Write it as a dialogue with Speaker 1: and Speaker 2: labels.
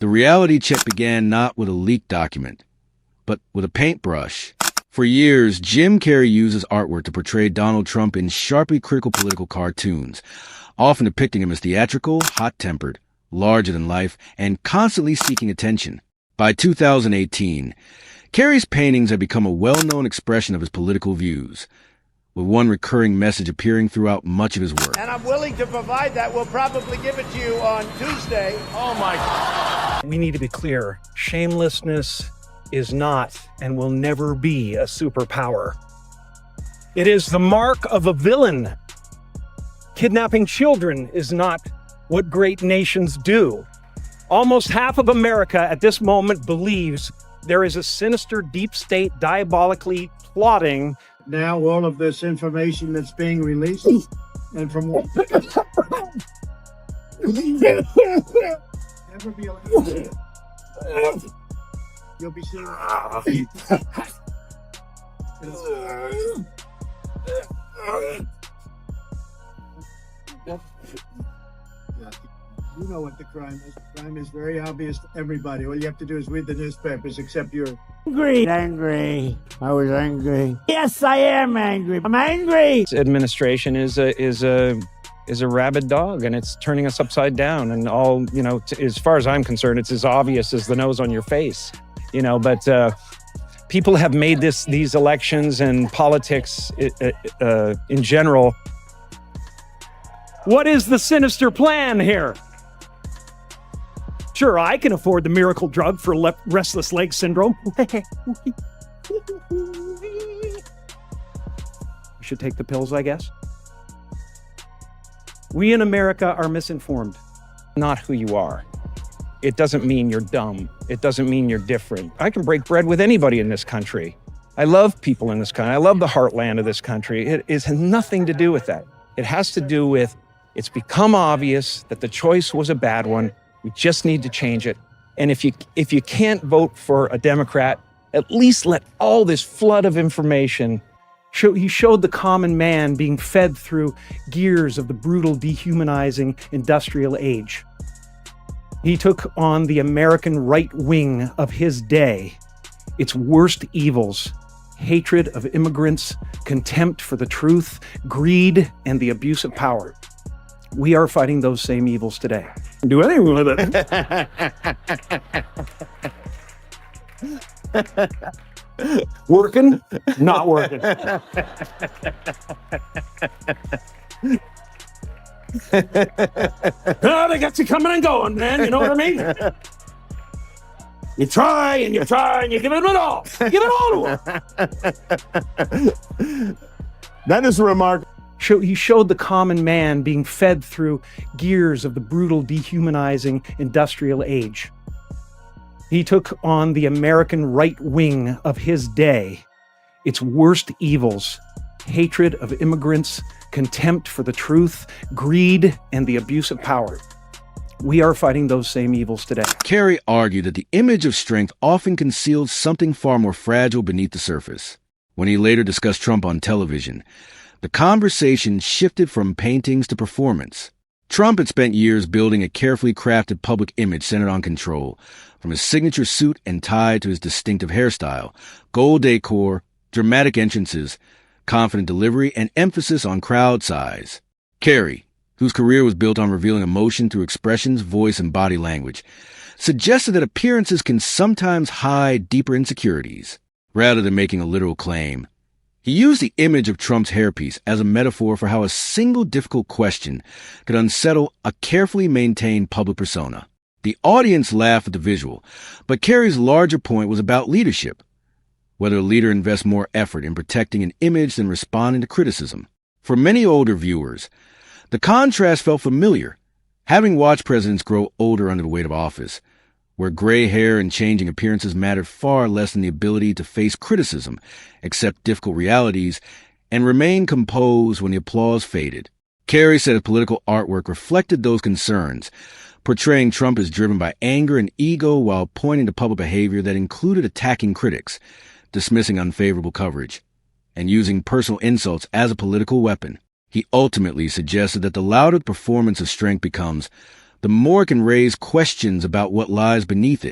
Speaker 1: The reality check began not with a leaked document, but with a paintbrush. For years, Jim Carrey used his artwork to portray Donald Trump in sharply critical political cartoons, often depicting him as theatrical, hot-tempered, larger than life, and constantly seeking attention. By 2018, Carrey's paintings had become a well-known expression of his political views, with one recurring message appearing throughout much of his work.
Speaker 2: And I'm willing to provide that. We'll probably give it to you on Tuesday. Oh, my God.
Speaker 3: We need to be clear. Shamelessness is not and will never be a superpower. It is the mark of a villain. Kidnapping children is not what great nations do. Almost half of America at this moment believes there is a sinister deep state diabolically plotting.
Speaker 4: Now all of this information that's being released, and from what never be allowed. You'll be seeing. You know what the crime is. The crime is very obvious to everybody. All you have to do is read the newspapers, except you're
Speaker 5: angry. I was angry. Yes, I am angry. I'm angry.
Speaker 3: This administration is a rabid dog, and it's turning us upside down. And all, as far as I'm concerned, it's as obvious as the nose on your face. But people have made these elections and politics in general. What is the sinister plan here? Sure, I can afford the miracle drug for restless leg syndrome. You should take the pills, I guess. We in America are misinformed. Not who you are. It doesn't mean you're dumb. It doesn't mean you're different. I can break bread with anybody in this country. I love people in this country. I love the heartland of this country. It has nothing to do with that. It has to do with, it's become obvious that the choice was a bad one. We just need to change it. And if you can't vote for a Democrat, at least let all this flood of information show. He showed the common man being fed through gears of the brutal, dehumanizing industrial age. He took on the American right wing of his day, its worst evils: hatred of immigrants, contempt for the truth, greed, and the abuse of power. We are fighting those same evils today. Do anything with it. Working? Not working. Oh, they got you coming and going, man. You know what I mean? You try and you try and you give it all. Give it all to them.
Speaker 5: That is a remark.
Speaker 3: He showed the common man being fed through gears of the brutal, dehumanizing industrial age. He took on the American right wing of his day, its worst evils: hatred of immigrants, contempt for the truth, greed, and the abuse of power. We are fighting those same evils today.
Speaker 1: Carrey argued that the image of strength often concealed something far more fragile beneath the surface. When he later discussed Trump on television, the conversation shifted from paintings to performance. Trump had spent years building a carefully crafted public image centered on control, from his signature suit and tie to his distinctive hairstyle, gold decor, dramatic entrances, confident delivery, and emphasis on crowd size. Carrey, whose career was built on revealing emotion through expressions, voice, and body language, suggested that appearances can sometimes hide deeper insecurities. Rather than making a literal claim, he used the image of Trump's hairpiece as a metaphor for how a single difficult question could unsettle a carefully maintained public persona. The audience laughed at the visual, but Carrey's larger point was about leadership. Whether a leader invests more effort in protecting an image than responding to criticism. For many older viewers, the contrast felt familiar, having watched presidents grow older under the weight of office, where gray hair and changing appearances mattered far less than the ability to face criticism, accept difficult realities, and remain composed when the applause faded. Carrey said his political artwork reflected those concerns, portraying Trump as driven by anger and ego while pointing to public behavior that included attacking critics, dismissing unfavorable coverage, and using personal insults as a political weapon. He ultimately suggested that the louder the performance of strength becomes, the more it can raise questions about what lies beneath it.